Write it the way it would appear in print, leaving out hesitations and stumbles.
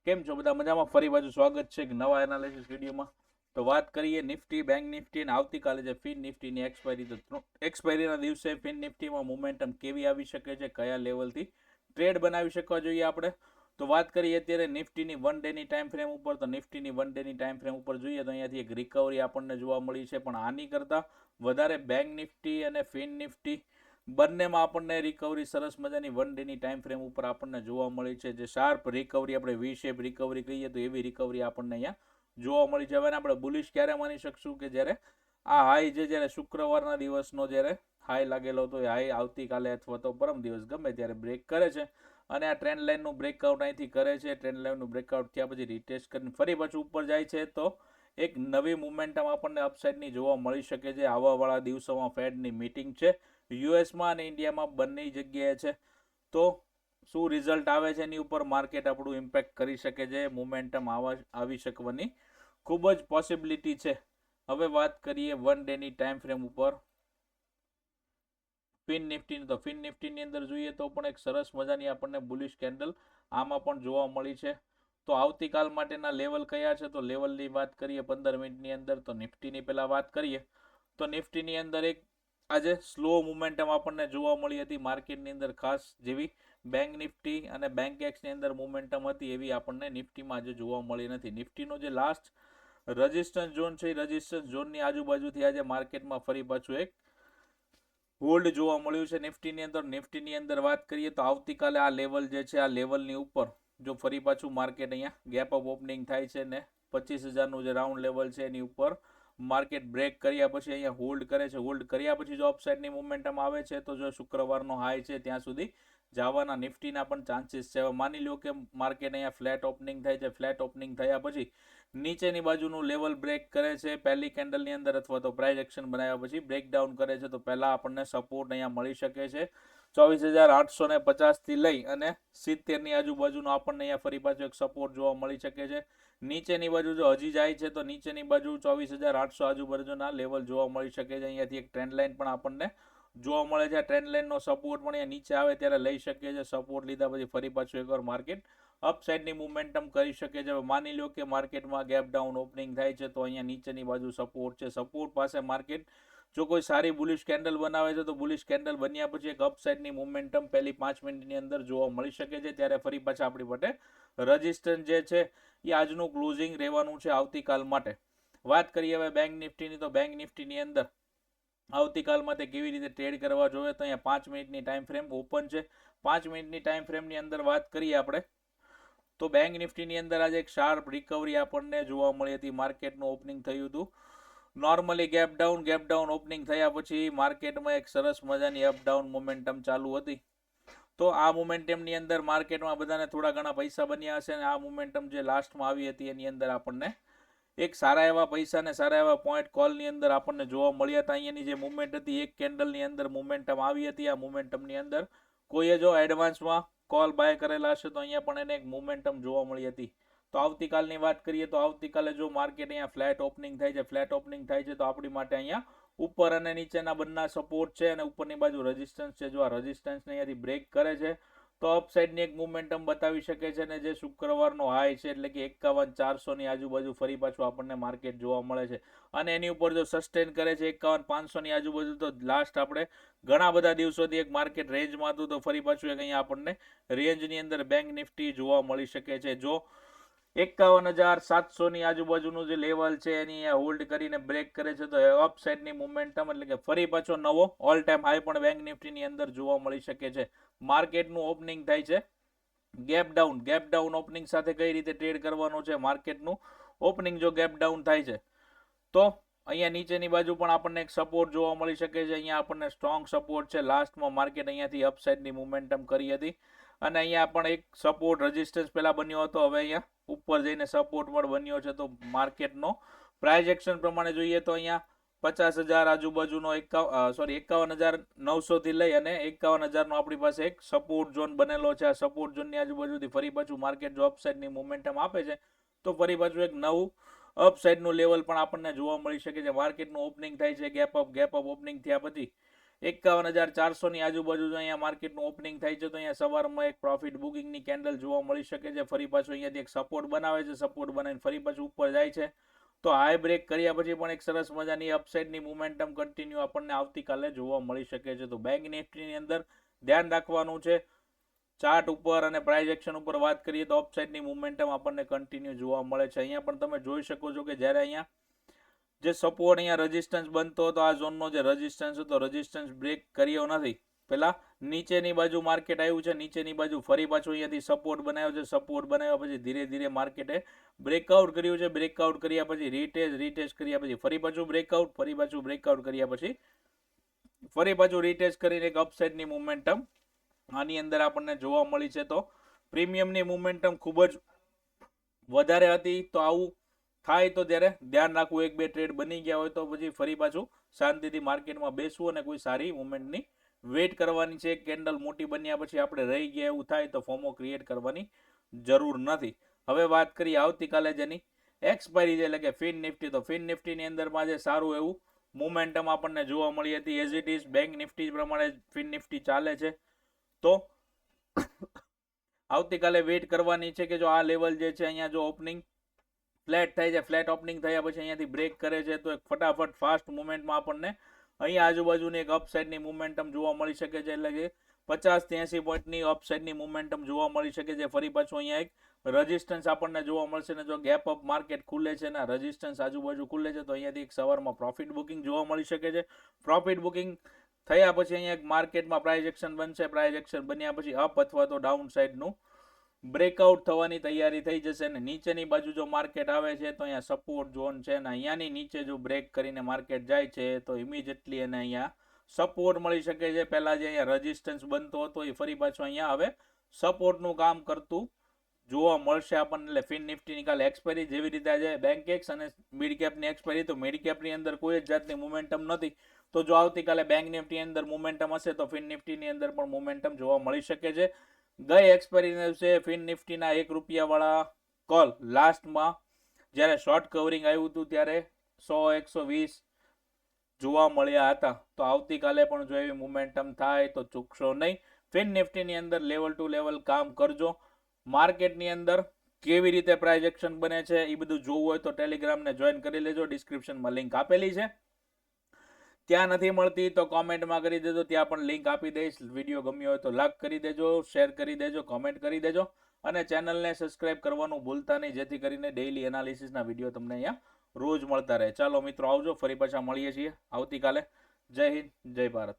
કેમ છો બધા મજામાં? ફરી પાછું સ્વાગત છે એક નવા એનાલિસિસ વિડીયોમાં. તો વાત કરીએ નિફ્ટી, બેંક નિફ્ટી અને આવતીકાલે જે ફિન નિફ્ટીની એક્સપાયરી. તો એક્સપાયરીના દિવસે ફિન નિફ્ટીમાં મોમેન્ટમ કેવી આવી શકે છે, કયા લેવલથી ટ્રેડ બનાવી શકવા જોઈએ આપણે. તો વાત કરીએ અત્યારે નિફ્ટીની 1 ડેની ટાઈમ ફ્રેમ ઉપર. તો નિફ્ટીની 1 ડેની ટાઈમ ફ્રેમ ઉપર જોઈએ તો અહીંયાથી એક રિકવરી આપણને જોવા મળી છે, પણ આની કરતાં વધારે બેંક નિફ્ટી અને ફિન નિફ્ટી બંનેમાં આપણને રિકવરી સરસ મજાની 1 ડેની ટાઈમ ફ્રેમ ઉપર આપણને જોવા મળી છે. જે શાર્પ રિકવરી, આપણે વી શેપ રિકવરી કહીએ તો એવી રિકવરી આપણને અહીંયા જોવા મળી છે. હવે આપણે બુલિશ ક્યારે માની શકશું કે જ્યારે આ હાઈ છે, જ્યારે શુક્રવારના દિવસનો જ્યારે હાઈ લાગેલો હતો, એ હાઈ આવતીકાલે અથવા તો પરમ દિવસ ગમે ત્યારે બ્રેક કરે છે અને આ ટ્રેન્ડ લાઇનનું બ્રેકઆઉટ અહીંથી કરે છે. ટ્રેન્ડ લાઇનનું બ્રેકઆઉટ થયા પછી રિટેસ્ટ કરીને ફરી પાછું ઉપર જાય છે, તો એક નવી મુમેન્ટમ આપણને અપસાઇડની જોવા મળી શકે છે. આવાવાળા દિવસોમાં ફેડની મીટિંગ છે યુએસમાં અને ઇન્ડિયામાં, બંને જગ્યાએ છે. તો શું રિઝલ્ટ આવે છે એની ઉપર માર્કેટ આપણું ઇમ્પેક્ટ કરી શકે છે. મોમેન્ટમ આવી શકવાની ખૂબ જ પોસિબિલિટી છે. હવે વાત કરીએ 1 ડેની ટાઈમ ફ્રેમ ઉપર ફિન નિફ્ટીની. તો ફિન નિફ્ટીની અંદર જોઈએ તો પણ એક સરસ મજાની આપણને બુલિશ કેન્ડલ આમાં પણ જોવા મળી છે. તો આવતીકાલ માટેના લેવલ કયા છે? તો લેવલની વાત કરીએ 15 મિનિટની અંદર. તો નિફ્ટીની પહેલા વાત કરીએ તો નિફ્ટીની અંદર એક આજે સ્લો મોમેન્ટમ આપણને જોવા મળી હતી માર્કેટની અંદર, ખાસ જેવી બેંક નિફ્ટી અને બેંક એક્સની અંદર મોમેન્ટમ હતી એવી આપણને નિફ્ટીમાં આજે જોવા મળી નથી. નિફ્ટીનો જે લાસ્ટ રેઝિસ્ટન્સ ઝોન છે, એ રેઝિસ્ટન્સ ઝોનની આજુબાજુથી આજે માર્કેટમાં ફરી પાછું એક હોલ્ડ જોવા મળ્યું છે નિફ્ટીની અંદર. નિફ્ટીની અંદર વાત કરીએ તો આવતીકાલે આ લેવલ જે છે, આ લેવલની ઉપર જો ફરી પાછું માર્કેટ અહીંયા ગેપ અપ ઓપનિંગ થાય છે ને 25,000નું જે રાઉન્ડ લેવલ છે એની ઉપર માર્કેટ બ્રેક કર્યા પછી અહીંયા હોલ્ડ કરે છે. હોલ્ડ કર્યા પછી જો અપસાઇડની મોમેન્ટમ આવે છે તો જો શુક્રવારનો હાઈ છે ત્યાં સુધી જવાના નિફ્ટીના પણ ચાન્સીસ છે. હવે માની લો કે માર્કેટ અહીંયા ફ્લેટ ઓપનિંગ થાય છે, ફ્લેટ ઓપનિંગ થયા પછી નીચેની બાજુનું લેવલ બ્રેક કરે છે પહેલી કેન્ડલની અંદર, અથવા તો પ્રાઇસ એક્શન બનાવ્યા પછી બ્રેકડાઉન કરે છે, તો પહેલાં આપણને સપોર્ટ અહીંયા મળી શકે છે 24,850 થી લઈ અને 70ની આજુબાજુનો આપણને અહીંયા ફરી પાછું એક સપોર્ટ જોવા મળી શકે છે. નીચેની બાજુ જો હજી જાય છે તો નીચેની બાજુ 24,800 આજુબાજુના લેવલ જોવા મળી શકે છે. અહીંયાથી એક ટ્રેન્ડ લાઇન પણ આપણને જોવા મળે છે. ટ્રેન્ડ લાઇનનો સપોર્ટ પણ અહીંયા નીચે આવે ત્યારે લઈ શકીએ છીએ. સપોર્ટ લીધા પછી ફરી પાછું એકવાર માર્કેટ અપસાઇડની મુવમેન્ટમ કરી શકે છે. માની લો કે માર્કેટમાં ગેપ ડાઉન ઓપનિંગ થાય છે તો અહીંયા નીચેની બાજુ સપોર્ટ છે. સપોર્ટ પાસે માર્કેટ જો કોઈ સારી બુલિશ કેન્ડલ બનાવે છે તો બુલિશ કેન્ડલ બન્યા પછી એક અપસાઇડની મુવમેન્ટમ પહેલી 5 મિનિટની અંદર જોવા મળી શકે છે. ત્યારે ફરી પાછા આપણી માટે રેઝિસ્ટન્સ જે છે એ આજનું ક્લોઝિંગ રહેવાનું છે આવતીકાલ માટે. વાત કરીએ હવે બેંક નિફ્ટીની. તો બેંક નિફ્ટીની અંદર આવતીકાલ માટે કેવી રીતે ટ્રેડ કરવા જોઈએ તો અહીંયા 5 મિનિટની ટાઈમ ફ્રેમ ઓપન છે. 5 મિનિટની ટાઈમ ફ્રેમની અંદર વાત કરીએ આપણે તો બેંક નિફ્ટીની અંદર આજે એક શાર્પ રિકવરી આપણને જોવા મળી હતી. માર્કેટનું ઓપનિંગ થયું હતું નોર્મલી ગેપ ડાઉન ઓપનિંગ થયા પછી માર્કેટમાં એક સરસ મજાની અપડાઉન મોમેન્ટમ ચાલુ હતી. તો આ મોમેન્ટમની અંદર માર્કેટમાં બધાને થોડા ઘણા પૈસા બન્યા હશે અને આ મોમેન્ટમ જે લાસ્ટમાં આવી હતી એની અંદર આપણને એક સારા એવા પૈસા ને સારા એવા પોઈન્ટ કોલની અંદર આપણને જોવા મળ્યા હતા. અહીંયાની જે મુવમેન્ટ હતી એક કેન્ડલની અંદર મોમેન્ટમ આવી હતી. આ મોમેન્ટમની અંદર કોઈએ જો એડવાન્સમાં કોલ બાય કરેલા હશે તો અહીંયા પણ એને એક મોમેન્ટમ જોવા મળી હતી. તો આવતીકાલની વાત કરીએ તો આવતીકાલે જો માર્કેટ અહીંયા ફ્લેટ ઓપનિંગ થાય છે, ફ્લેટ ઓપનિંગ થાય છે તો આપણી માટે અહીંયા ઉપર અને નીચેના બંને સપોર્ટ છે અને ઉપરની બાજુ રેઝિસ્ટન્સ છે. જો આ રેઝિસ્ટન્સને અહીંયાથી બ્રેક કરે છે તો અપસાઇડની એક મુવમેન્ટમ બતાવી શકે છે. અને જે શુક્રવારનો હાઈ છે એટલે કે 51,400ની આજુબાજુ ફરી પાછું આપણને માર્કેટ જોવા મળે છે અને એની ઉપર જો સસ્ટેન કરે છે 51,500ની આજુબાજુ, તો લાસ્ટ આપણે ઘણા બધા દિવસોથી એક માર્કેટ રેન્જમાં હતું તો ફરી પાછું એક અહીંયા આપણને રેન્જની અંદર બેંક નિફ્ટી જોવા મળી શકે છે. જો 51,700ની આજુબાજુનું જે લેવલ છે એની હોલ્ડ કરીને બ્રેક કરે છે તો અપસાઇડની મુવમેન્ટમ એટલે કે ફરી પાછો નવો ઓલ ટાઈમ હાઈ પણ બેંક નિફ્ટીની અંદર જોવા મળી શકે છે. માર્કેટનું ઓપનિંગ થાય છે ગેપ ડાઉન ઓપનિંગ સાથે કઈ રીતે ટ્રેડ કરવાનો છે. માર્કેટનું ઓપનિંગ જો ગેપ ડાઉન થાય છે તો અહીંયા નીચેની બાજુ પણ આપણને એક સપોર્ટ જોવા મળી શકે છે. અહીંયા આપણને સ્ટ્રોંગ સપોર્ટ છે. લાસ્ટમાં માર્કેટ અહીંયાથી અપસાઇડની મુવમેન્ટમ કરી હતી અને અહીંયા પણ એક સપોર્ટ રેઝિસ્ટન્સ પહેલા બન્યો હતો, હવે અહીંયા ઉપર જઈને સપોર્ટ પણ બન્યો છે. તો માર્કેટનો પ્રાઇસ એક્શન પ્રમાણે જોઈએ તો અહીંયા 50,000 આજુબાજુનો 51,900 થી લઈ અને 51,000નો આપણી પાસે એક સપોર્ટ ઝોન બનેલો છે. આ સપોર્ટ ઝોનની આજુબાજુથી ફરી પાછું માર્કેટ જો અપસાઇડની મોમેન્ટમ આપે છે તો ફરી પાછું એક નવું અપસાઇડનું લેવલ પણ આપણને જોવા મળી શકે છે. માર્કેટનું ઓપનિંગ થાય છે ગેપ અપ ઓપનિંગ થયા પછી 51,400 ની આજુબાજુ જો અહીંયા માર્કેટનું ઓપનિંગ થાય છે તો અહીંયા સવારમાં એક પ્રોફિટ બુકિંગની કેન્ડલ જોવા મળી શકે છે. ફરી પાછું અહીંયાથી એક સપોર્ટ બનાવે છે, સપોર્ટ બનાવીને ફરી પાછું ઉપર જાય છે. તો હાઈ બ્રેક કર્યા પછી પણ એક સરસ મજાની અપસાઇડની મોમેન્ટમ કન્ટિન્યુ આપણને આવતીકાલે જોવા મળી શકે છે. તો બેંક નિફ્ટીની અંદર ધ્યાન રાખવાનું છે, ચાર્ટ ઉપર અને પ્રાઇસ એક્શન ઉપર વાત કરીએ તો અપસાઇડની મોમેન્ટમ આપણને કન્ટિન્યુ જોવા મળે છે. અહીંયા પણ તમે જોઈ શકો છો કે જ્યારે અહીંયા જે સપોર્ટ અહીંયા રેઝિસ્ટન્સ બનતો હતો, આ ઝોનનો જે રેઝિસ્ટન્સ હતો, રેઝિસ્ટન્સ બ્રેક કર્યો નથી. પેલા નીચેની બાજુ માર્કેટ આવ્યું છે, નીચેની બાજુ ફરી પાછું અહીંયાથી સપોર્ટ બનાવ્યો છે, સપોર્ટ બનાવ્યા પછી ધીરે ધીરે માર્કેટે બ્રેકઆઉટ કર્યું છે. બ્રેકઆઉટ કર્યા પછી રીટેસ્ટ કર્યા પછી ફરી પાછું બ્રેકઆઉટ, ફરી પાછું બ્રેકઆઉટ કર્યા પછી ફરી પાછું રીટેસ્ટ કરીને એક અપસાઇડની મોમેન્ટમ આની અંદર આપણને જોવા મળી છે. તો પ્રીમિયમની મોમેન્ટમ ખૂબ જ વધારે હતી. તો આવું થાય તો ત્યારે ધ્યાન રાખવું, એક બે ટ્રેડ બની ગયા હોય તો પછી ફરી પાછું શાંતિથી માર્કેટમાં બેસવું અને કોઈ સારી મુવમેન્ટની વેઇટ કરવાની છે. કેન્ડલ મોટી બન્યા પછી આપણે રહી ગયા એવું થાય તો ફોમો ક્રિએટ કરવાની જરૂર નથી. હવે વાત કરીએ આવતીકાલે જેની એક્સપાયરી છે એટલે કે ફિન નિફ્ટી. તો ફિન નિફ્ટીની અંદરમાં જે સારું એવું મોમેન્ટમ આપણને જોવા મળી હતી. As it is bank Nifty પ્રમાણે ફિન નિફ્ટી ચાલે છે. તો આવતીકાલે વેઇટ કરવાની છે કે જો આ લેવલ જે છે અહીંયા જો ઓપનિંગ ફ્લેટ થાય છે, ફ્લેટ ઓપનિંગ થયા પછી અહીંયાથી બ્રેક કરે છે તો એક ફટાફટ ફાસ્ટ મુવમેન્ટમાં આપણને અહીંયા આજુબાજુની એક અપસાઇડની મુવમેન્ટમ જોવા મળી શકે છે. એટલે કે 50 થી 80 પોઈન્ટની અપસાઇડની મુવમેન્ટમ જોવા મળી શકે છે. ફરી પાછું અહીંયા એક રેઝિસ્ટન્સ આપણને જોવા મળશે ને જો ગેપ અપ માર્કેટ ખુલે છે ને રેઝિસ્ટન્સ આજુબાજુ ખુલે છે તો અહીંયાથી એક સવારમાં પ્રોફિટ બુકિંગ જોવા મળી શકે છે. પ્રોફિટ બુકિંગ થયા પછી અહીંયા એક માર્કેટમાં પ્રાઇસ એક્શન બનશે. પ્રાઇસ એક્શન બન્યા પછી અપ અથવા તો ડાઉન સાઇડનું બ્રેકઆઉટ થવાની તૈયારી થઈ જશે. ને નીચેની બાજુ જો માર્કેટ આવે છે તો અહીંયા સપોર્ટ ઝોન છે ને અહીંયાની નીચે જો બ્રેક કરીને માર્કેટ જાય છે તો ઇમિડિયેટલી એને અહીંયા સપોર્ટ મળી શકે છે. પહેલા જે અહીંયા રેઝિસ્ટન્સ બનતો હતો એ ફરી પાછો અહીંયા હવે સપોર્ટનું કામ કરતું જોવા મળશે આપણને. એટલે ફિન નિફ્ટીની કાલે એક્સપાયરી જેવી રીતે આજે બેંક એક્સ અને મિડ કેપની એક્સપાયરી, તો મિડ કેપની અંદર કોઈ જ જાતની મોમેન્ટમ નથી. તો જો આવતીકાલે બેંક નિફ્ટીની અંદર મોમેન્ટમ હશે તો ફિન નિફ્ટીની અંદર પણ મોમેન્ટમ જોવા મળી શકે છે. ગઈ એક્સપાયરી દિવસે ફિન નિફ્ટીના ₹1 વાળા કોલ લાસ્ટમાં જ્યારે શોર્ટ કવરિંગ આવ્યું હતું ત્યારે 100-120 જોવા મળ્યા હતા. તો આવતીકાલે પણ જો એવી મોમેન્ટમ થાય તો ચૂકશો નહીં. ફિન નિફ્ટીની અંદર લેવલ ટુ લેવલ કામ કરજો. માર્કેટની અંદર કેવી રીતે પ્રાઇસ એક્શન બને છે એ બધું જોવું હોય તો ટેલિગ્રામને જોઈન કરી લેજો. ડિસ્ક્રિપ્શનમાં લિંક આપેલી છે. ત્યાં નથી મળતી તો કોમેન્ટમાં કરી દેજો, ત્યાં પણ લિંક આપી દઈશ. વિડીયો ગમ્યો હોય તો લાઈક કરી દેજો, શેર કરી દેજો, કોમેન્ટ કરી દેજો અને ચેનલને સબસ્ક્રાઇબ કરવાનું ભૂલતા નહીં જેથી કરીને ડેઇલી એનાલિસિસના વિડીયો તમને અહીંયા રોજ મળતા રહે. ચાલો મિત્રો આવજો, ફરી પાછા મળીએ છીએ આવતીકાલે. જય હિન્દ, જય ભારત.